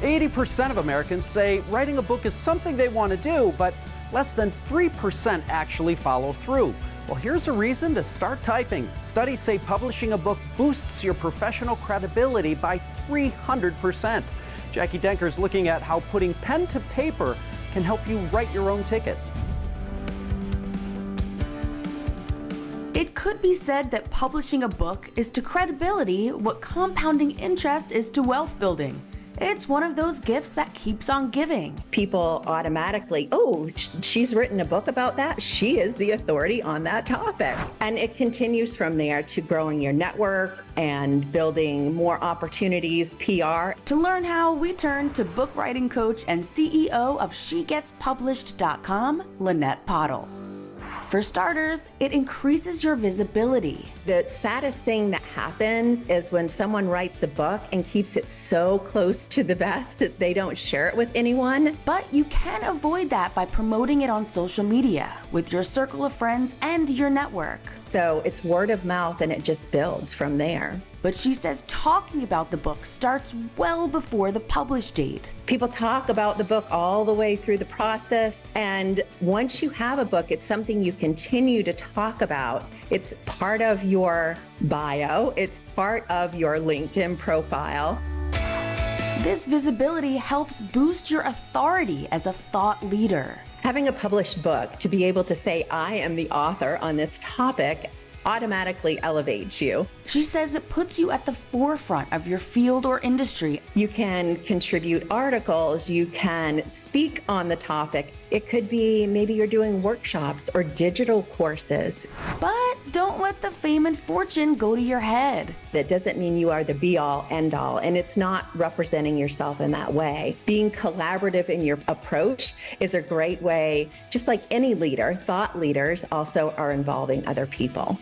80% of Americans say writing a book is something they want to do, but less than 3% actually follow through. Well, here's a reason to start typing. Studies say publishing a book boosts your professional credibility by 300%. Jackie Denker's looking at how putting pen to paper can help you write your own ticket. It could be said that publishing a book is to credibility what compounding interest is to wealth building. It's one of those gifts that keeps on giving. People automatically, oh, she's written a book about that. She is the authority on that topic. And it continues from there to growing your network and building more opportunities, PR. To learn how, we turn to book writing coach and CEO of SheGetsPublished.com, Lynette Pottle. For starters, it increases your visibility. The saddest thing that happens is when someone writes a book and keeps it so close to the vest that they don't share it with anyone. But you can avoid that by promoting it on social media with your circle of friends and your network. So it's word of mouth and it just builds from there. But she says talking about the book starts well before the publish date. People talk about the book all the way through the process. And once you have a book, it's something you continue to talk about. It's part of your bio. It's part of your LinkedIn profile. This visibility helps boost your authority as a thought leader. Having a published book, to be able to say, I am the author on this topic, automatically elevates you. She says it puts you at the forefront of your field or industry. You can contribute articles, you can speak on the topic. It could be maybe you're doing workshops or digital courses. But don't let the fame and fortune go to your head. That doesn't mean you are the be-all, end-all, and it's not representing yourself in that way. Being collaborative in your approach is a great way, just like any leader, thought leaders also are involving other people.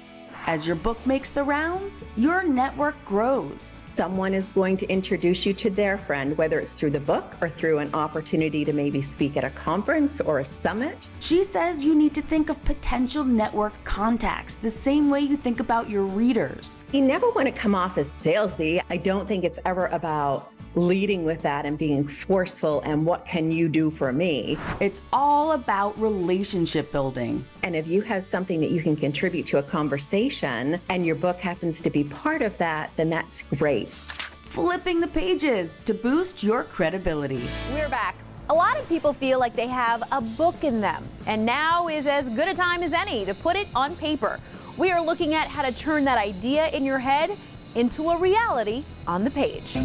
As your book makes the rounds, your network grows. Someone is going to introduce you to their friend, whether it's through the book or through an opportunity to maybe speak at a conference or a summit. She says you need to think of potential network contacts the same way you think about your readers. You never want to come off as salesy. I don't think it's ever about leading with that and being forceful and what can you do for me. It's all about relationship building. And if you have something that you can contribute to a conversation and your book happens to be part of that, then that's great. Flipping the pages to boost your credibility. We're back. A lot of people feel like they have a book in them, and now is as good a time as any to put it on paper. We are looking at how to turn that idea in your head into a reality on the page.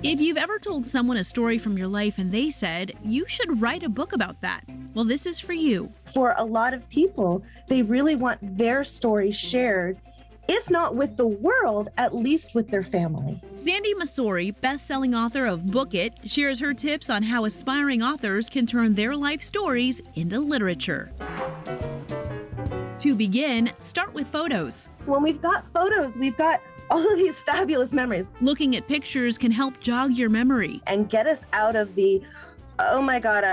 If you've ever told someone a story from your life and they said, you should write a book about that, well, this is for you. For a lot of people, they really want their story shared, if not with the world, at least with their family. Sandy Masori, best-selling author of Book It, shares her tips on how aspiring authors can turn their life stories into literature. To begin, start with photos. When we've got photos, we've got all of these fabulous memories. Looking at pictures can help jog your memory and get us out of the, oh my God,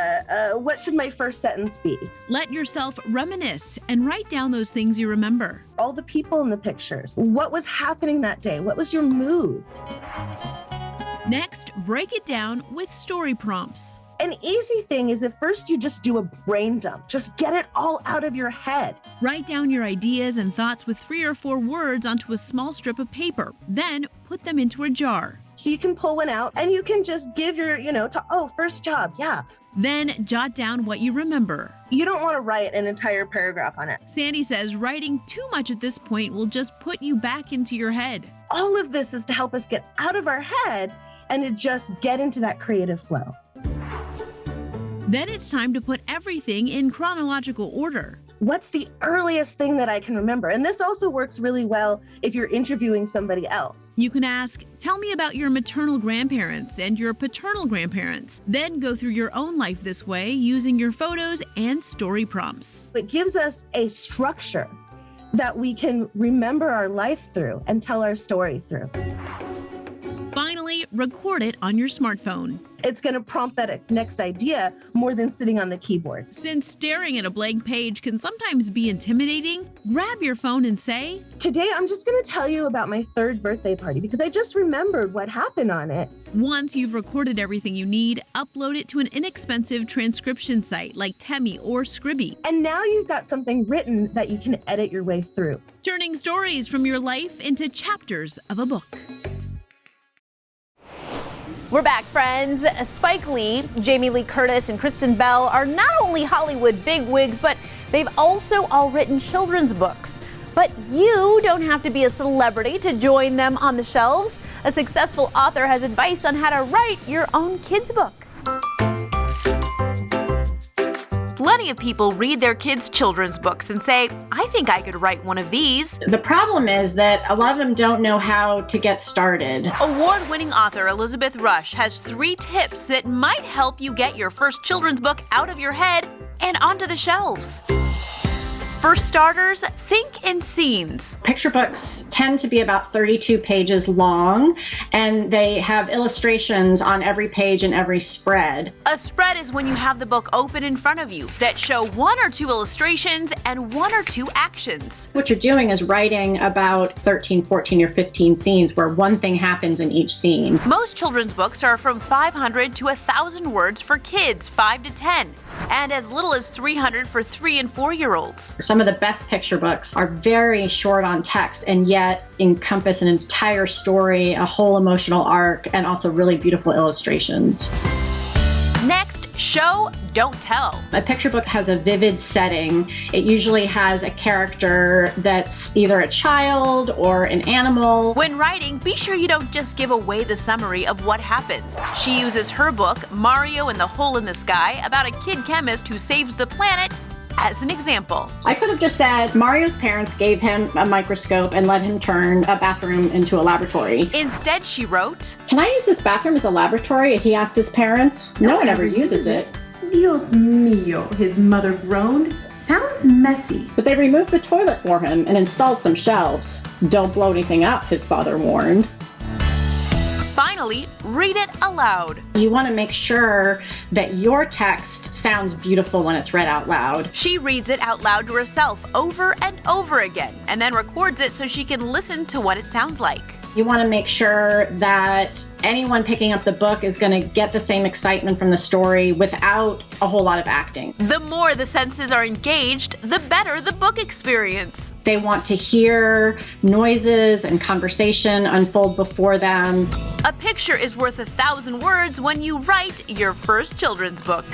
what should my first sentence be? Let yourself reminisce and write down those things you remember. All the people in the pictures. What was happening that day? What was your mood? Next, break it down with story prompts. An easy thing is at first you just do a brain dump. Just get it all out of your head. Write down your ideas and thoughts with 3 or 4 words onto a small strip of paper. Then put them into a jar. So you can pull one out and you can just give your, first job, yeah. Then jot down what you remember. You don't want to write an entire paragraph on it. Sandy says writing too much at this point will just put you back into your head. All of this is to help us get out of our head and to just get into that creative flow. Then it's time to put everything in chronological order. What's the earliest thing that I can remember? And this also works really well if you're interviewing somebody else. You can ask, tell me about your maternal grandparents and your paternal grandparents. Then go through your own life this way using your photos and story prompts. It gives us a structure that we can remember our life through and tell our story through. Finally, record it on your smartphone. It's going to prompt that next idea more than sitting on the keyboard. Since staring at a blank page can sometimes be intimidating, grab your phone and say, Today, I'm just going to tell you about my 3rd birthday party because I just remembered what happened on it. once you've recorded everything you need, upload it to an inexpensive transcription site like Temi or Scribby. And now you've got something written that you can edit your way through. Turning stories from your life into chapters of a book. We're back, friends. Spike Lee, Jamie Lee Curtis, and Kristen Bell are not only Hollywood bigwigs, but they've also all written children's books. But you don't have to be a celebrity to join them on the shelves. A successful author has advice on how to write your own kids' book. Plenty of people read their kids' children's books and say, I think I could write one of these. The problem is that a lot of them don't know how to get started. Award-winning author Elizabeth Rush has 3 tips that might help you get your first children's book out of your head and onto the shelves. For starters, think in scenes. Picture books tend to be about 32 pages long, and they have illustrations on every page and every spread. A spread is when you have the book open in front of you that show 1 or 2 illustrations and 1 or 2 actions. What you're doing is writing about 13, 14, or 15 scenes where one thing happens in each scene. Most children's books are from 500 to 1,000 words for kids 5 to 10, and as little as 300 for 3 and 4-year-olds. Some of the best picture books are very short on text and yet encompass an entire story, a whole emotional arc, and also really beautiful illustrations. Next, show, don't tell. A picture book has a vivid setting. It usually has a character that's either a child or an animal. When writing, be sure you don't just give away the summary of what happens. She uses her book, Mario and the Hole in the Sky, about a kid chemist who saves the planet, as an example. I could have just said Mario's parents gave him a microscope and let him turn a bathroom into a laboratory. Instead, she wrote, Can I use this bathroom as a laboratory? He asked his parents. No one ever uses it. Dios mío, his mother groaned. Sounds messy. But they removed the toilet for him and installed some shelves. Don't blow anything up, his father warned. Finally, read it aloud. You want to make sure that your text sounds beautiful when it's read out loud. She reads it out loud to herself over and over again, and then records it so she can listen to what it sounds like. You want to make sure that anyone picking up the book is going to get the same excitement from the story without a whole lot of acting. The more the senses are engaged, the better the book experience. They want to hear noises and conversation unfold before them. A picture is worth 1,000 words when you write your first children's book.